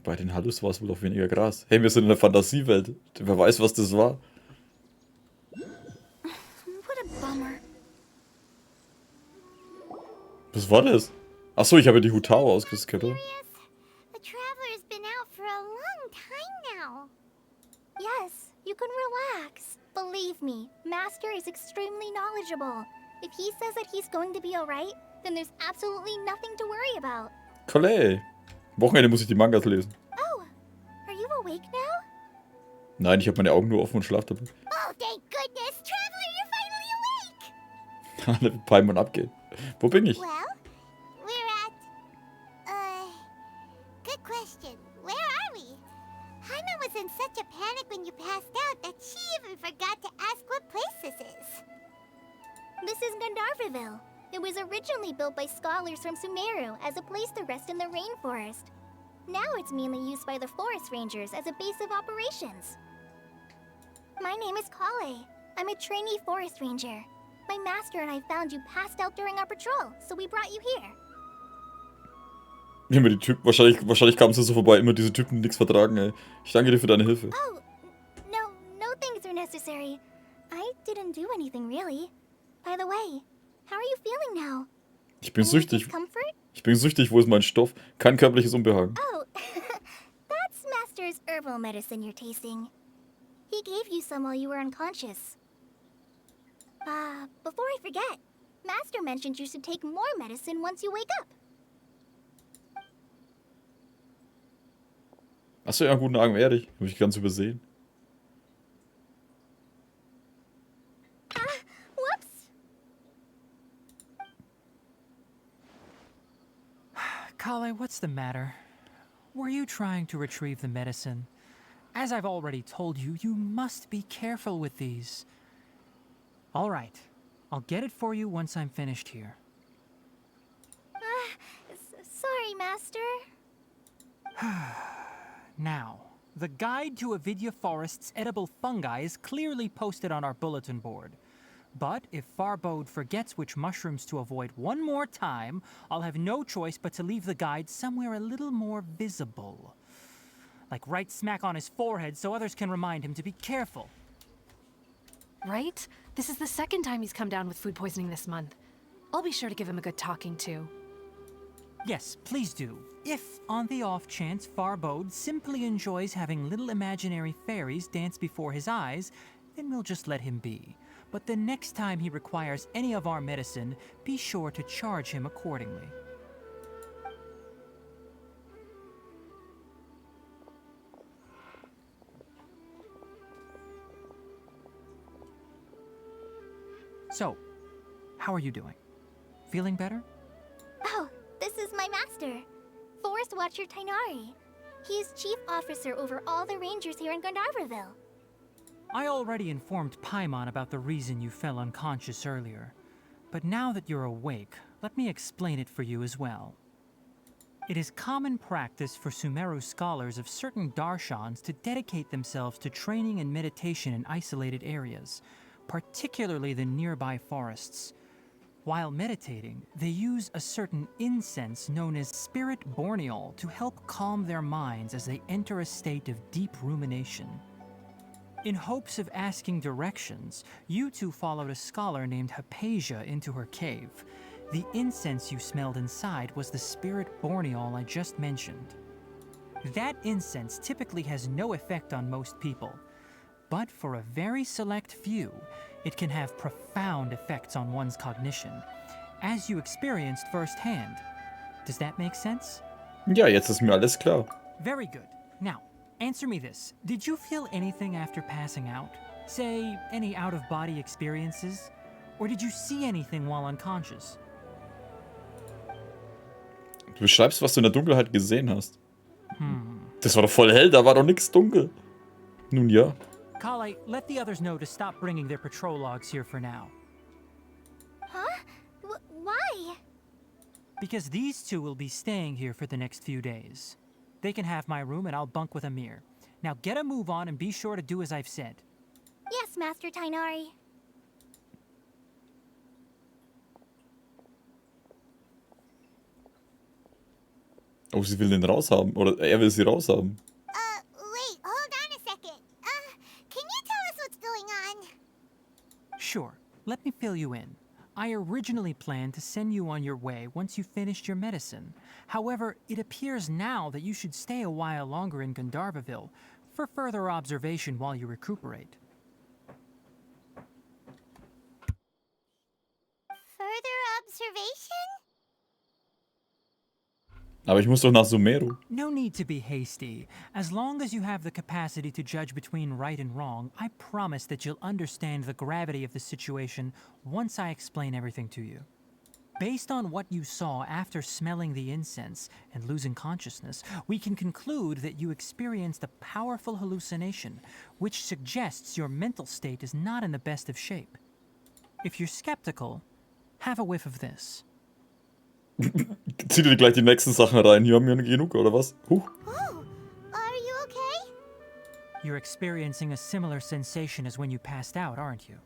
Bei den Hallus war es wohl auch weniger Gras. Hey, wir sind in der Fantasiewelt. Wer weiß, was das war. What a bummer. Was war das? Achso, ich habe die Hutao ausgeskippt. The traveler's been out for a long time now. Yes, you can relax. Believe me, Master is extremely knowledgeable. If he says that he's going to be alright, then there's absolutely nothing to worry about. Collei. Wochenende muss ich die Mangas lesen. Oh, are you awake now? Nein, ich habe meine Augen nur offen und schlafe dabei. Oh, thank goodness, Traveler, you're finally awake! Alle Palmen abgehen. Wo bin ich? Well, we're at... good question. Where are we? Jaime was in such a panic when you passed out that she even forgot to ask what place this is. This is Gandharvaville. It was originally built by scholars from Sumeru as a place to rest in the rainforest. Now it's mainly used by the forest rangers as a base of operations. My name is Collei. I'm a trainee forest ranger. My master and I found you passed out during our patrol, so we brought you here. Immer die Typen. Wahrscheinlich kamen sie so vorbei. Immer diese Typen, die nichts vertragen, ey. Ich danke dir für deine Hilfe. Oh, no things are necessary. I didn't do anything really. By the way, how are you feeling now? Ich bin süchtig. Comfort? Ich bin süchtig. Wo ist mein Stoff? Kein körperliches Unbehagen. Oh, that's Master's herbal medicine you're tasting. He gave you some while you were unconscious. Before I forget, Master mentioned you should take more medicine once you wake up. Achso, ja, guten Abend, ehrlich. Habe ich ganz übersehen. Whoops. Collei, what's the matter? Were you trying to retrieve the medicine? As I've already told you, you must be careful with these. All right, I'll get it for you once I'm finished here. Sorry, Master. Now, the guide to Avidya Forest's edible fungi is clearly posted on our bulletin board. But if Farbode forgets which mushrooms to avoid one more time, I'll have no choice but to leave the guide somewhere a little more visible. Like right smack on his forehead so others can remind him to be careful. Right? This is the second time he's come down with food poisoning this month. I'll be sure to give him a good talking to. Yes, please do. If, on the off chance, Farbode simply enjoys having little imaginary fairies dance before his eyes, then we'll just let him be. But the next time he requires any of our medicine, be sure to charge him accordingly. So, how are you doing? Feeling better? Oh, this is my master, Forest Watcher Tighnari. He is chief officer over all the rangers here in Gandharvaville. I already informed Paimon about the reason you fell unconscious earlier. But now that you're awake, let me explain it for you as well. It is common practice for Sumeru scholars of certain darshans to dedicate themselves to training and meditation in isolated areas, particularly the nearby forests. While meditating, they use a certain incense known as spirit borneol to help calm their minds as they enter a state of deep rumination. In hopes of asking directions, you two followed a scholar named Hypatia into her cave. The incense you smelled inside was the spirit borneol I just mentioned. That incense typically has no effect on most people, but for a very select few, it can have profound effects on one's cognition, as you experienced firsthand. Does that make sense? Ja, jetzt ist mir alles klar. Very good. Now, answer me this. Did you feel anything after passing out? Say, any out-of-body experiences? Or did you see anything while unconscious? Du beschreibst, was du in der Dunkelheit gesehen hast. Das war doch voll hell, da war doch nichts dunkel. Nun ja. Collei, let the others know to stop bringing their patrol logs here for now. Huh? Why? Because these two will be staying here for the next few days. They can have my room and I'll bunk with Amir. Now get a move on and be sure to do as I've said. Yes, Master Tighnari. Oh, sie will den raushaben. Oder er will sie raushaben. Wait, hold on a second. Can you tell us what's going on? Sure, let me fill you in. I originally planned to send you on your way once you finished your medicine. However, it appears now that you should stay a while longer in Gandharvaville for further observation while you recuperate. Further observation? Aber ich muss doch nach Sumeru. No need to be hasty. As long as you have the capacity to judge between right and wrong, I promise that you'll understand the gravity of the situation once I explain everything to you. Based on what you saw after smelling the incense and losing consciousness, we can conclude that you experienced a powerful hallucination, which suggests your mental state is not in the best of shape. If you're skeptical, have a whiff of this. Zieh dir gleich die nächsten Sachen rein. Hier haben wir genug, oder was? Oh, are you okay? You're experiencing a similar sensation as when you passed out, aren't you?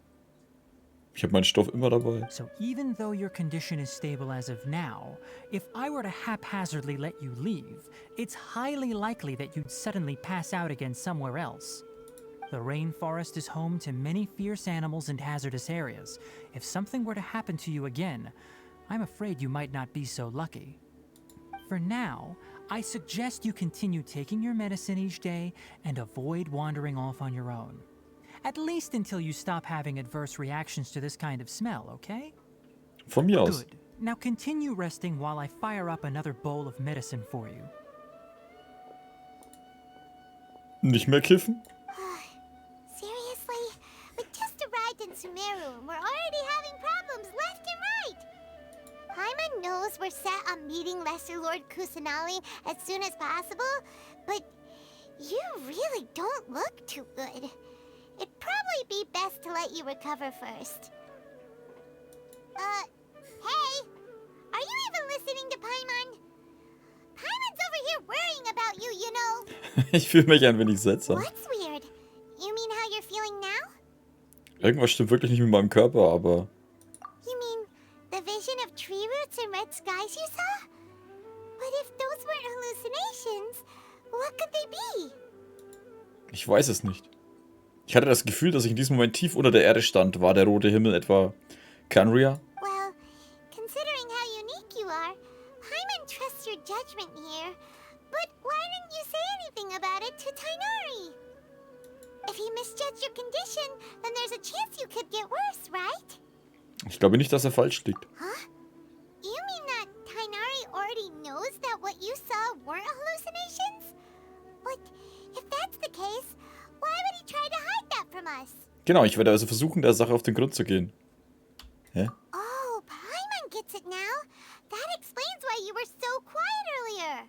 Ich habe meinen Stoff immer dabei. So even though your condition is stable as of now, if I were to haphazardly let you leave, it's highly likely that you'd suddenly pass out again somewhere else. The rainforest is home to many fierce animals and hazardous areas. If something were to happen to you again, I'm afraid you might not be so lucky. For now, I suggest you continue taking your medicine each day and avoid wandering off on your own. At least until you stop having adverse reactions to this kind of smell, okay? Von mir aus. Good. Now continue resting while I fire up another bowl of medicine for you. Nicht mehr kiffen? Seriously? We just arrived in Sumeru and we're already having problems left and right. Paimon knows we're set on meeting Lesser Lord Kusanali as soon as possible, but you really don't look too good. It'd probably be best to let you recover first. Hey! Are you even listening to Paimon? Paimon's over here worrying about you, you know. Ich fühle mich ein wenig seltsam. What's weird? You mean how you're feeling now? Irgendwas stimmt wirklich nicht mit meinem Körper, aber... You mean the vision of tree roots and red skies you saw? But if those weren't hallucinations, what could they be? Ich weiß es nicht. Ich hatte das Gefühl, dass ich in diesem Moment tief unter der Erde stand. War der rote Himmel etwa Canria? Well, considering how unique you are, Paimon trusts your judgment here. But why didn't you say anything about it to Tighnari? If he misjudged your condition, then there's a chance you could get worse, right? Ich glaube nicht, dass er falsch liegt. Huh? You mean that Tighnari already knows that what you saw weren't hallucinations? But if that's the case, why would he try to hide that from us? Genau, ich werde also versuchen, der Sache auf den Grund zu gehen. Hä? Oh, Paimon gets it now. That explains why you were so quiet earlier.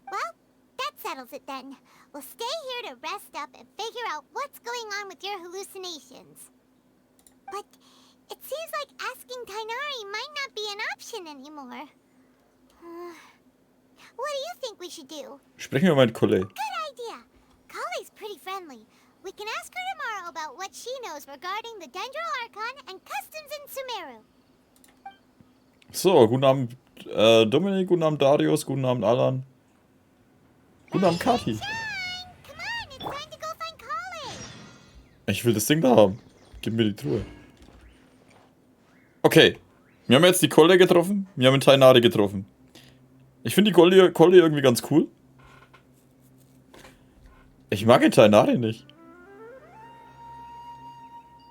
Well, that settles it then. We'll stay here to rest up and figure out what's going on with your hallucinations. But it seems like asking Tighnari might not be an option anymore. What do you think we should do? Sprechen wir mal mit Collei. Good idea. Collei's pretty friendly. We can ask her tomorrow about what she knows regarding the Dendro Archon and customs in Sumeru. So, guten Abend Dominik, guten Abend Darius, guten Abend Alan. Guten Abend Kati. Come on, it's time to go find Collei. Ich will das Ding da haben. Gib mir die Truhe. Okay. Wir haben jetzt die Collei getroffen. Wir haben den Tighnari getroffen. Ich finde die Collei irgendwie ganz cool. Ich mag den Tighnari nicht.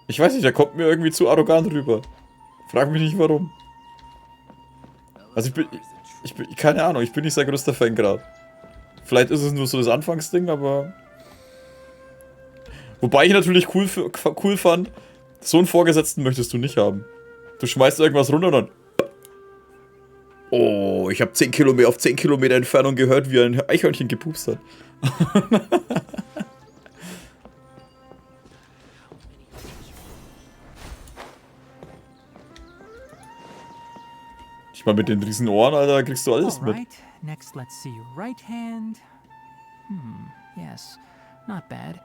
Ich weiß nicht, der kommt mir irgendwie zu arrogant rüber. Frag mich nicht warum. Also ich bin keine Ahnung, ich bin nicht sein größter Fan gerade. Vielleicht ist es nur so das Anfangsding, aber... Wobei ich natürlich cool fand, so einen Vorgesetzten möchtest du nicht haben. Du schmeißt irgendwas runter und dann... Oh, ich habe 10 Kilometer auf 10 Kilometer Entfernung gehört, wie ein Eichhörnchen gepupst hat. Ich meine, mit den riesen Ohren, Alter, kriegst du alles mit. Alright, next let's see your right hand. Yes, not bad.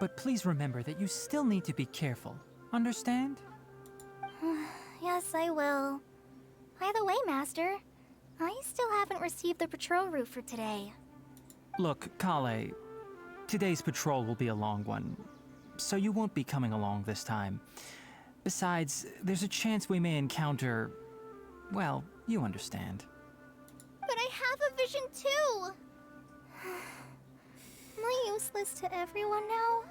But please remember that you still need to be careful. Understand? Yes, I will. By the way, Master, I still haven't received the patrol route for today. Look, Collei, today's patrol will be a long one, so you won't be coming along this time. Besides, there's a chance we may encounter... well, you understand. But I have a vision too! Am I useless to everyone now?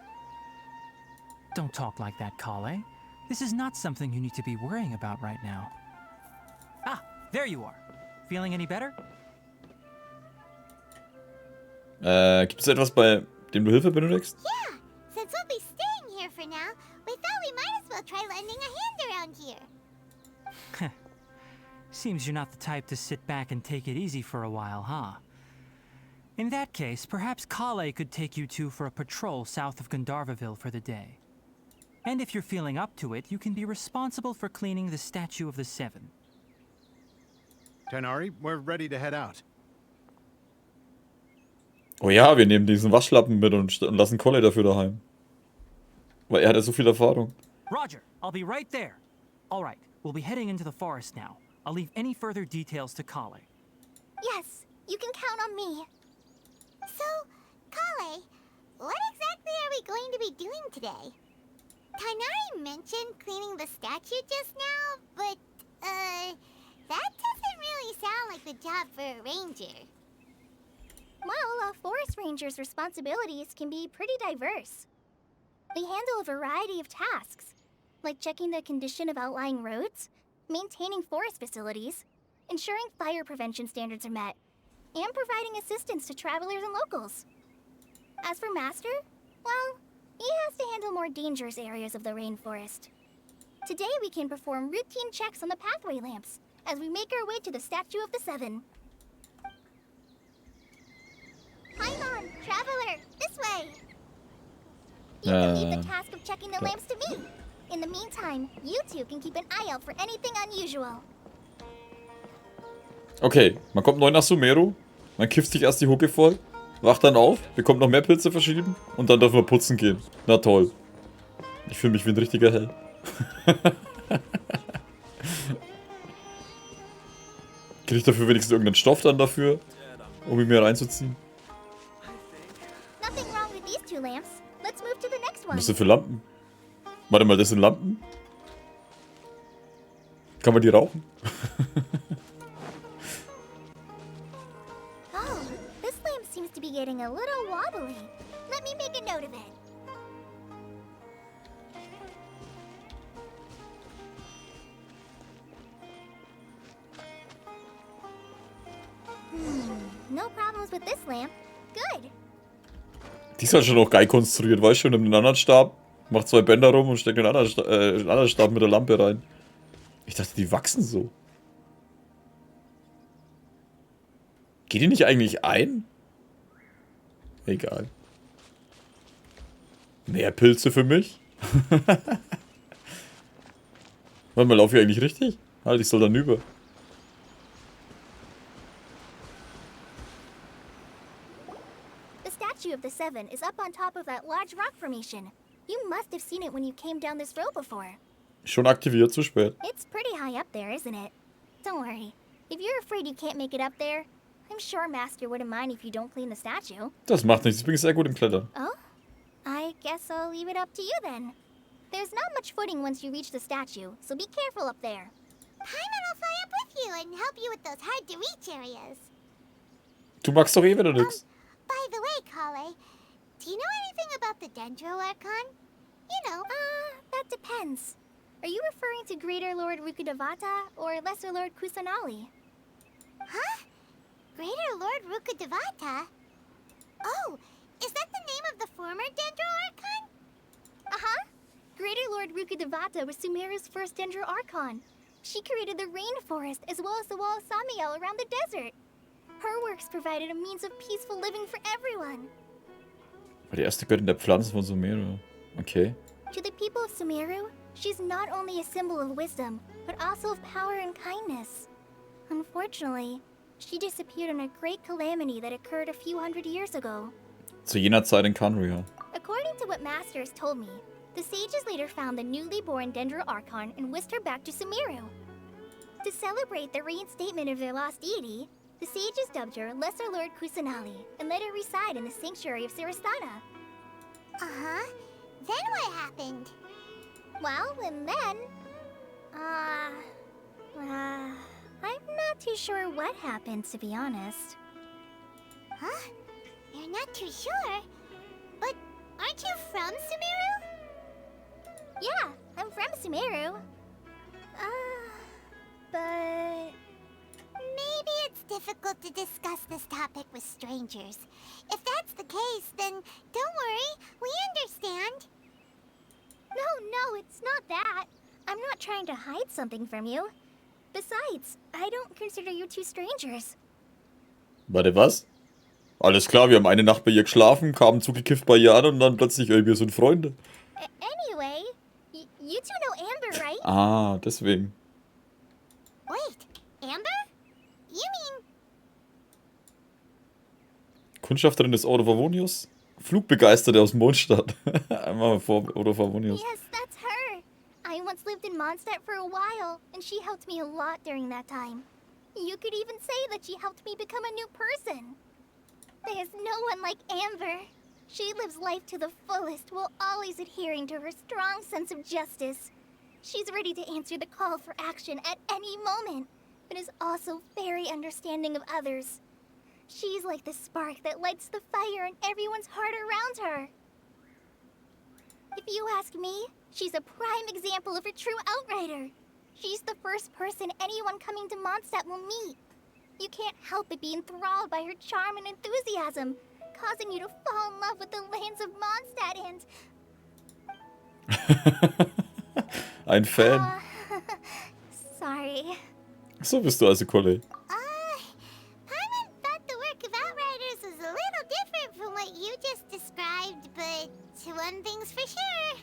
Don't talk like that, Collei. This is not something you need to be worrying about right now. Ah, there you are. Feeling any better? Gibt es etwas, bei dem du Hilfe benötigst? Yeah, since we'll be staying here for now, we thought we might as well try lending a hand around here. Seems you're not the type to sit back and take it easy for a while, huh? In that case, perhaps Collei could take you two for a patrol south of Gandharvaville for the day. And if you're feeling up to it, you can be responsible for cleaning the Statue of the Seven. Tighnari, we're ready to head out. Oh ja, wir nehmen diesen Waschlappen mit und lassen Collei dafür daheim. Weil er hat ja so viel Erfahrung. Roger, I'll be right there. All right, we'll be heading into the forest now. I'll leave any further details to Collei. Yes, you can count on me. So, Collei, what exactly are we going to be doing today? Tighnari mentioned cleaning the statue just now, but, that doesn't really sound like the job for a ranger. Well, a forest ranger's responsibilities can be pretty diverse. They handle a variety of tasks, like checking the condition of outlying roads, maintaining forest facilities, ensuring fire prevention standards are met, and providing assistance to travelers and locals. As for Master, well, he has to handle more dangerous areas of the rainforest. Today we can perform routine checks on the pathway lamps as we make our way to the Statue of the Seven. Paimon, traveler, this way! You can leave the task of checking the lamps to me. In the meantime, you two can keep an eye out for anything unusual. Okay, man kommt neu nach Sumeru, man kifft sich erst die Hucke voll, wacht dann auf, bekommt noch mehr Pilze verschrieben und dann dürfen wir putzen gehen. Na toll. Ich fühle mich wie ein richtiger Held. Krieg ich dafür wenigstens irgendeinen Stoff dann dafür, um ihn mir reinzuziehen? Nothing wrong with these two lamps. Let's move to the next one. Was sind für Lampen? Warte mal, das sind Lampen? Kann man die rauchen? Oh, this lamp seems to be getting a little wobbly. Let me make a note of it. No problems with this lamp. Good. Die ist halt schon noch geil konstruiert, weißt du, nimmt einen anderen Stab, macht zwei Bänder rum und steckt den anderen Stab mit der Lampe rein. Ich dachte, die wachsen so. Geht die nicht eigentlich ein? Egal. Mehr Pilze für mich? Warte mal, laufe ich eigentlich richtig? Halt, ich soll dann über. The Statue of the Seven is up on top of that large rock formation. You must have seen it when you came down this road before. Schon aktiviert, zu spät. It's pretty high up there, isn't it? Don't worry. If you're afraid you can't make it up there, I'm sure Master wouldn't mind if you don't clean the statue. Das macht nichts, ich bin sehr gut im Klettern. Oh? I guess I'll leave it up to you then. There's not much footing once you reach the statue, so be careful up there. Paimon will fly up with you and help you with those hard-to-reach areas. Du magst doch eh wieder nix. By the way, Collei, do you know anything about the Dendro Archon? You know, that depends. Are you referring to Greater Lord Rukkhadevata or Lesser Lord Kusanali? Huh? Greater Lord Rukkhadevata? Oh, is that the name of the former Dendro Archon? Uh-huh. Greater Lord Rukkhadevata was Sumeru's first Dendro Archon. She created the rainforest as well as the wall of Samiel around the desert. Her works provided a means of peaceful living for everyone. War die erste Göttin der Pflanzen von Sumeru. Okay. To the people of Sumeru, she's not only a symbol of wisdom, but also of power and kindness. Unfortunately, she disappeared in a great calamity that occurred a few hundred years ago. Zu jener Zeit in Kanria. According to what Master has told me, the sages later found the newly born Dendro Archon and whisked her back to Sumeru. To celebrate the reinstatement of their lost deity, the sages dubbed her Lesser Lord Kusanali and let her reside in the sanctuary of Sarastana. Uh-huh. Then what happened? Well, and then... I'm not too sure what happened, to be honest. Huh? You're not too sure? But aren't you from Sumeru? Yeah, I'm from Sumeru. But... maybe it's difficult to discuss this topic with strangers. If that's the case, then don't worry, we understand. No, it's not that. I'm not trying to hide something from you. Besides, I don't consider you two strangers. Warte, was? Alles klar, wir haben eine Nacht bei ihr geschlafen, kamen zugekifft bei ihr an und dann plötzlich, wir sind Freunde. Anyway, you two know Amber, right? Ah, deswegen. Wait, Amber? You mean... Kundschafterin des Orofavonius? Flugbegeisterte aus Mondstadt. Einmal vor Orofavonius. Yes, that's her. I once lived in Mondstadt for a while, and she helped me a lot during that time. You could even say that she helped me become a new person. There's no one like Amber. She lives life to the fullest while always adhering to her strong sense of justice. She's ready to answer the call for action at any moment, but is also very understanding of others. She's like the spark that lights the fire in everyone's heart around her. If you ask me, she's a prime example of a true outrider. She's the first person anyone coming to Mondstadt will meet. You can't help but be enthralled by her charm and enthusiasm, causing you to fall in love with the lands of Mondstadt and... Ein Fan. Sorry. So bist du also, Collei. Paimon thought the work of Outriders was a little different from what you just described, but one thing's for sure,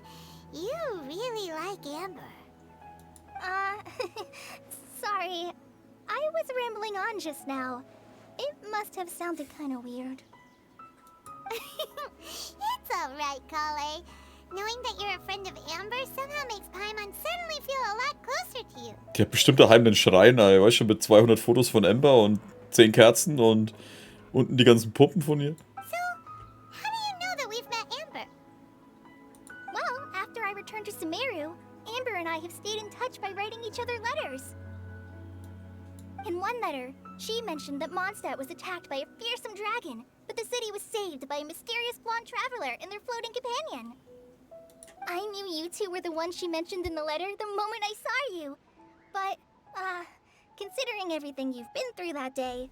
you really like Amber. Sorry. I was rambling on just now. It must have sounded kind of weird. It's alright, Collei. Knowing that you're a friend of Amber somehow makes Paimon suddenly feel a lot closer to you. Die hat bestimmt daheim einen Schrein, weißt du, mit 200 Fotos von Amber und 10 Kerzen und unten die ganzen Puppen von ihr. So, how do you know that we've met Amber? Well, after I returned to Sumeru, Amber and I have stayed in touch by writing each other letters. In one letter, she mentioned that Mondstadt was attacked by a fearsome dragon, but the city was saved by a mysterious blonde traveler and their floating companion. I knew you two were the ones she mentioned in the letter the moment I saw you. But, considering everything you've been through that day,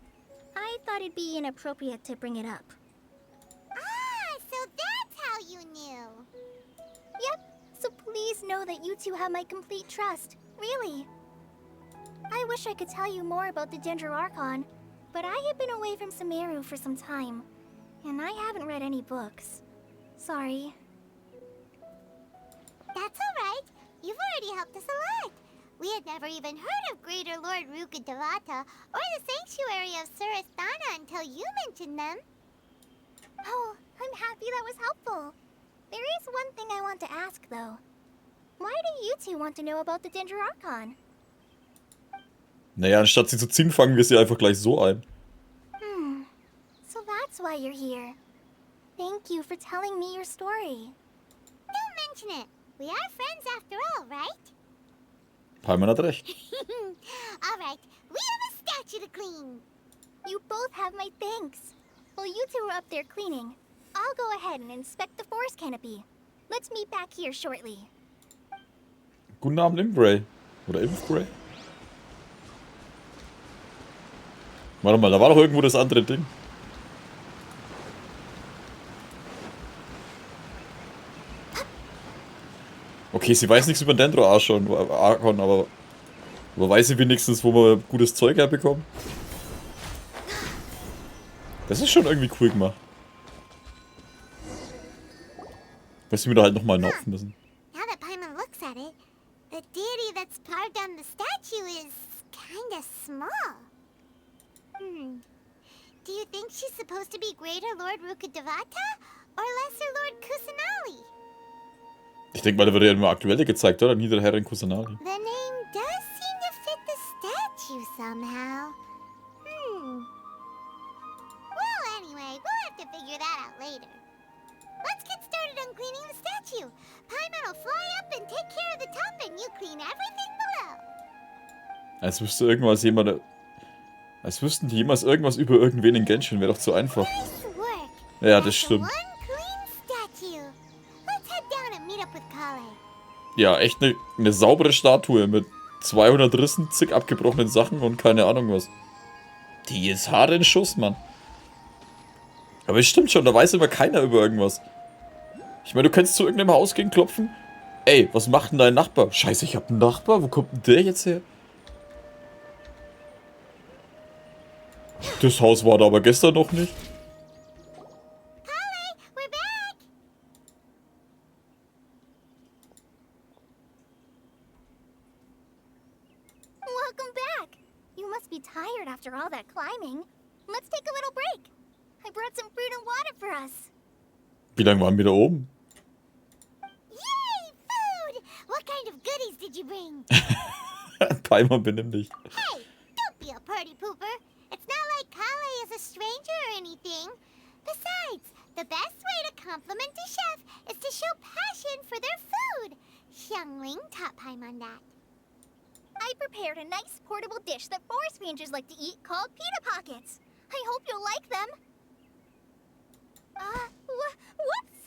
I thought it'd be inappropriate to bring it up. Ah, so that's how you knew. Yep, so please know that you two have my complete trust, really. I wish I could tell you more about the Ginger Archon, but I have been away from Sumeru for some time, and I haven't read any books. Sorry. That's alright. You've already helped us a lot. We had never even heard of Greater Lord Rukkhadevata or the Sanctuary of Sarastana until you mentioned them. Oh, I'm happy that was helpful. There is one thing I want to ask, though. Why do you two want to know about the Ginger Archon? Naja, anstatt sie zu ziehen, fangen wir sie einfach gleich so ein. So that's why you're here. Thank you for telling me your story. Don't mention it. We are friends after all, right? Paimon hat recht. Alright, we have a statue to clean. You both have my thanks. While you two are up there cleaning, I'll go ahead and inspect the forest canopy. Let's meet back here shortly. Guten Abend, Imbray. Oder Impfbray? Warte mal, da war doch irgendwo das andere Ding. Okay, sie weiß nichts über den Dendro-Archon, aber weiß sie wenigstens, wo wir gutes Zeug herbekommen? Das ist schon irgendwie cool gemacht. Was wir da halt nochmal naufen müssen. Now that Paimon looks at it, the deity that's carved on the statue is kinda small. Do you think she's supposed to be Greater Lord Rukkhadevata or Lesser Lord Kusanali? Ich denke mal, da wird ja immer aktuelle gezeigt, oder? Niederherrin Kusanali. The name does seem to fit the somehow. Well, anyway, we'll have to figure that out later. Let's get started on cleaning the statue. Paimon will fly up and take care of the top and you clean everything below. Als wüsste irgendwas jemand... Als wüssten die jemals irgendwas über irgendwen in Genshin, wäre doch zu einfach. Nice work. Ja, das That's the stimmt. one clean statue. Let's head down and meet up with Collei. Ja, echt eine saubere Statue mit 200 Rissen, zig abgebrochenen Sachen und keine Ahnung was. Die ist hart in Schuss, Mann. Aber es stimmt schon, da weiß immer keiner über irgendwas. Ich meine, du kannst zu irgendeinem Haus gehen, klopfen. Ey, was macht denn dein Nachbar? Scheiße, ich hab einen Nachbar? Wo kommt denn der jetzt her? Das Haus war da aber gestern noch nicht. Collei, we're back. Welcome back. You must be tired after all that climbing. Let's take a little break. I brought some fruit and water for us. Wie lange waren wir da oben? Yay, food! What kind of goodies did you bring? Paimon, benimm dich. Hey, don't be a party pooper. It's not like Collei is a stranger or anything. Besides, the best way to compliment a chef is to show passion for their food. Xiangling taught Paimon that. I prepared a nice portable dish that forest rangers like to eat called pita pockets. I hope you'll like them. Whoops!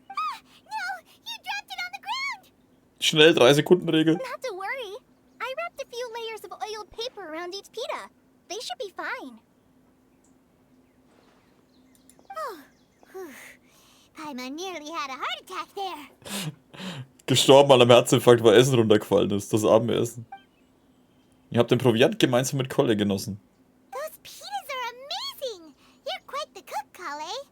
Ah, no, you dropped it on the ground! Schnell, 3-Sekunden-Regel. Not to worry. I wrapped a few layers of oiled paper around each pita. They should be fine. Oh, Paimon nearly had a heart attack there. Gestorben an einem Herzinfarkt, weil Essen runtergefallen ist. Das Abendessen. Ihr habt den Proviant gemeinsam mit Collei genossen. Those pitas are amazing. You're quite the cook, Collei.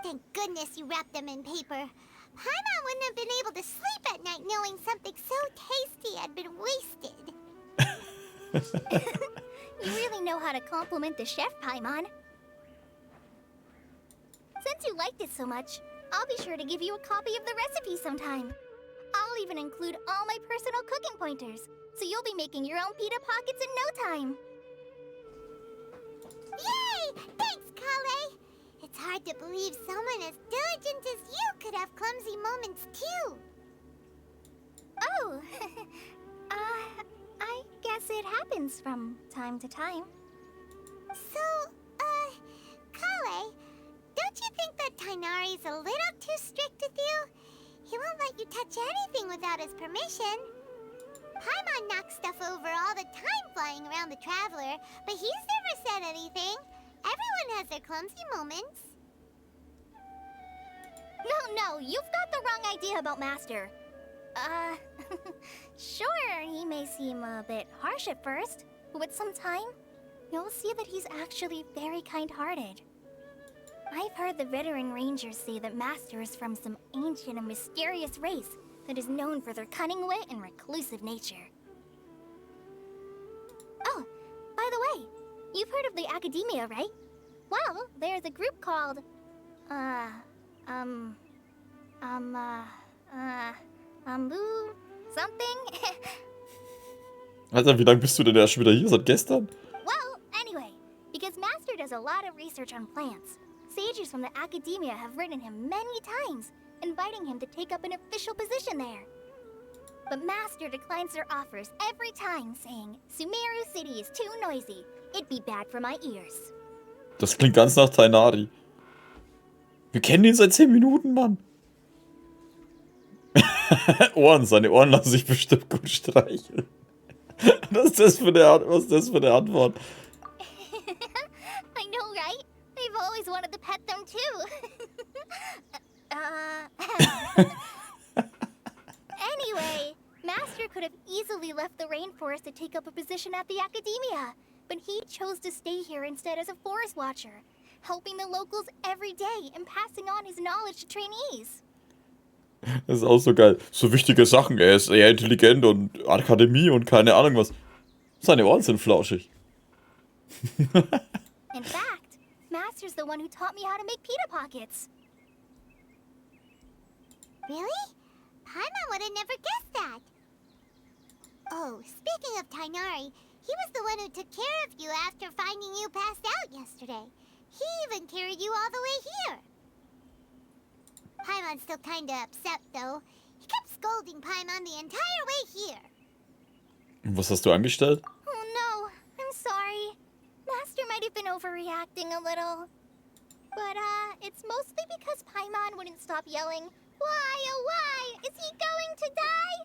Thank goodness you wrapped them in paper. Paimon wouldn't have been able to sleep at night knowing something so tasty had been wasted. You really know how to compliment the chef, Paimon. Since you liked it so much, I'll be sure to give you a copy of the recipe sometime. I'll even include all my personal cooking pointers, so you'll be making your own pita pockets in no time. Yay! Thanks, Collei! It's hard to believe someone as diligent as you could have clumsy moments too. Oh, I guess it happens from time to time. So, Collei, don't you think that Tighnari's a little too strict with you? He won't let you touch anything without his permission. Paimon knocks stuff over all the time flying around the Traveler, but he's never said anything. Everyone has their clumsy moments. No, you've got the wrong idea about Master. Sure, he may seem a bit harsh at first, but with some time, you'll see that he's actually very kind-hearted. I've heard the veteran rangers say that Master is from some ancient and mysterious race that is known for their cunning wit and reclusive nature. Oh, by the way, you've heard of the Academia, right? Well, there's a group called, something? Alter, wie lange bist du denn erst schon wieder hier? Seit gestern? Well, anyway, because Master does a lot of research on plants, sages from the Academia have written him many times, inviting him to take up an official position there. But Master declines their offers every time, saying, Sumeru City is too noisy. It'd be bad for my ears. Das klingt ganz nach Tighnari. Wir kennen ihn seit 10 Minuten, Mann. Seine Ohren lassen sich bestimmt gut streicheln. Was ist das für eine Antwort? I know, right? I've always wanted to pet them too. Anyway, Master could have easily left the rainforest to take up a position at the Academia, but he chose to stay here instead as a forest watcher, helping the locals every day and passing on his knowledge to trainees. Das ist auch so geil. So wichtige Sachen. Er ist eher intelligent und Akademie und keine Ahnung was. Seine Ohren sind flauschig. In fact, Master's the one who taught me how to make pita pockets. Really? Paimon would have never guessed that. Oh, speaking of Tighnari, he He was the one who took care of you after finding you passed out yesterday. He even carried you all the way here. Paimon's still kinda upset, though. He kept scolding Paimon the entire way here. Und was hast du angestellt? Oh no, I'm sorry. Master might have been overreacting a little. But, it's mostly because Paimon wouldn't stop yelling, "Why, oh why, is he going to die?"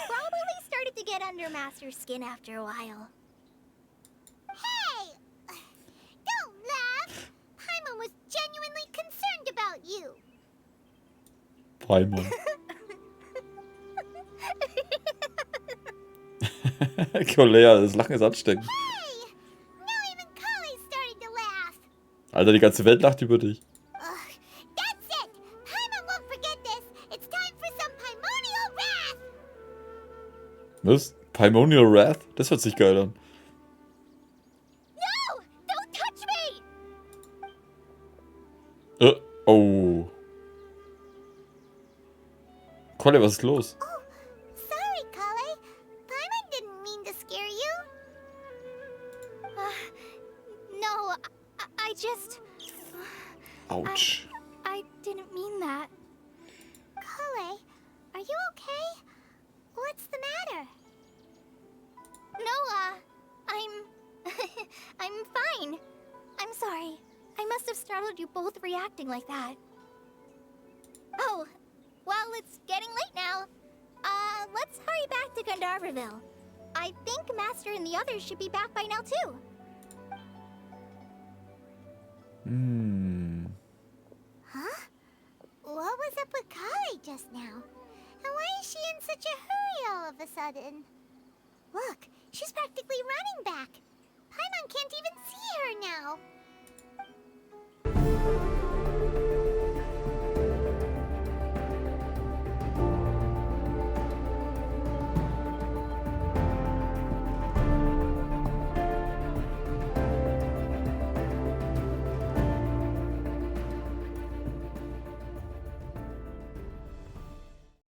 Probably started to get under Master's skin after a while. Hey! Don't laugh! Paimon was genuinely concerned about you. Paimon. Collei, das Lachen ist ansteckend. Hey! Now even Collei started to laugh. Alter, die ganze Welt lacht über dich. Ugh, that's it! Paimon won't forget this! It's time for some Paimonial wrath! Was? Paimonial Wrath? Das hört sich geil an. No! Don't touch me! Oh. Collei, was ist los? Oh, sorry, Collei. Paimon didn't mean to scare you. No, I just... Autsch. I didn't mean that. Collei, are you okay? What's the matter? No, I'm fine. I'm sorry. I must have startled you both reacting like that. Oh, well, it's getting late now. Let's hurry back to Gandharville. I think Master and the others should be back by now, too. Huh? What was up with Collei just now? And why is she in such a hurry all of a sudden? Look, she's practically running back. Paimon can't even see her now.